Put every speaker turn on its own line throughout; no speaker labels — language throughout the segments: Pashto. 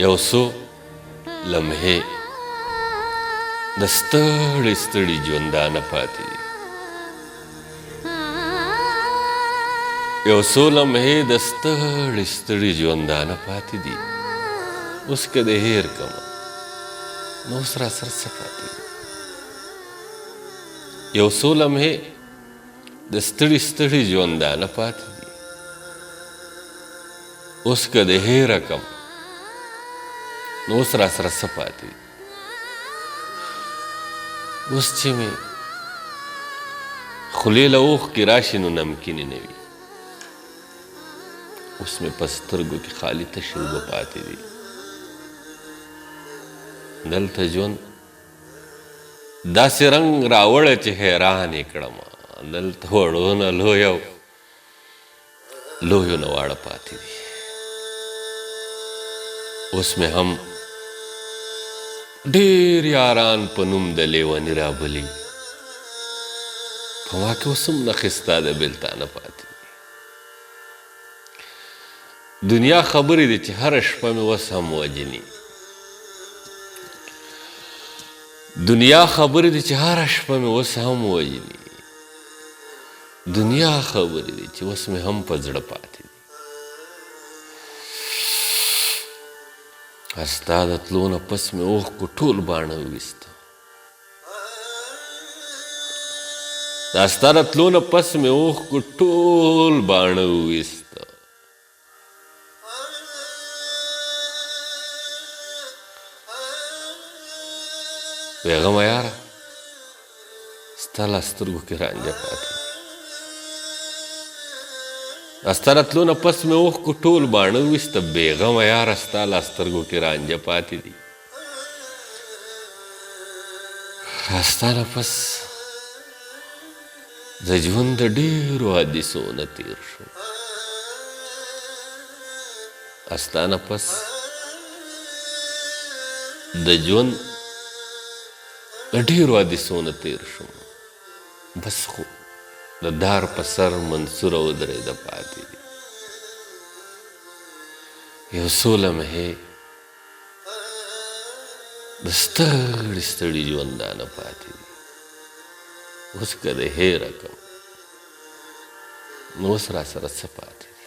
یو څو لمحې د ستړي ستړي ژوندانه پاتې دي، یو څو لمحې د ستړي ستړي ژوندانه پاتې دي. اوس که د هیر کړمه نو اوس راسره څه پاتې دي؟ یو څو لمحې د ستړي ستړي ژوندانه پاتې دي، اوس که د هیره کړم نو اوس راسره څه پاتې دي؟ اوس چې مې خولې له اوښکې راشي نو نمکینې نه وي، اوس مې په سترګو کې خالي تشې اوبه پاتې دي. دلته ژوند داسې رنګ راوړی چې حیران یې کړمه، دلته وړو نه لویو لویو نه واړه پاتې دي. اوس مې هم ډېر یاران په نوم د لیوني رابلي، په ما کې اوس هم نښې ستا د بېلتانه پاتې دي. دنیا خبرې دي چې هره شپه مې اوس هم وجني، دنیا خبرې دي چې هره شپه مې اوس هم وجني، دنیا خبرې دي چې اوس مې هم په زړه پاتې دي. ستا د تلو نه پس مې اوښکو ټول باڼه وویسته، دا ستا د تلو نه پس مې اوښکو ټول باڼه وویسته. بیغمه یاره ستا له سترګو کې رانجه پاتې دي، ستا له تلو نه پس مې اوښکو ټول باڼه وویسته. بیغمه یاره ستا له سترګو کې رانجه پاتې دي، ستا نه پس د ژوند د ډېرو حادثو نه تېر شو، ستا نه پس د ژوند د ډېرو حادثو نه تېر شوم، بس خو د دار په سر منصوره ودرېده پاتې دي. یو څو لمحې د ستړي ستړي ژوندانه پاتې دي، اوس که د هیره کړم نو اوس راسره څه پاتې دي؟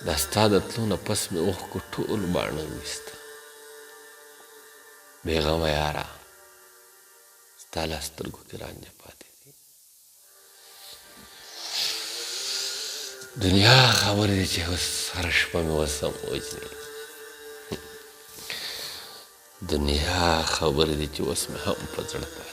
دا ستا د تلو نه پس مې اوښکو ټول باڼه وویسته. بیغمه یاره ستا له سترګو کې رانجه پاتې دي. دنیا خبرې دي چې اوس هره شپه مې اوس هم وجني، دنیا خبرې دي چې اوس مې هم په زړه پاتې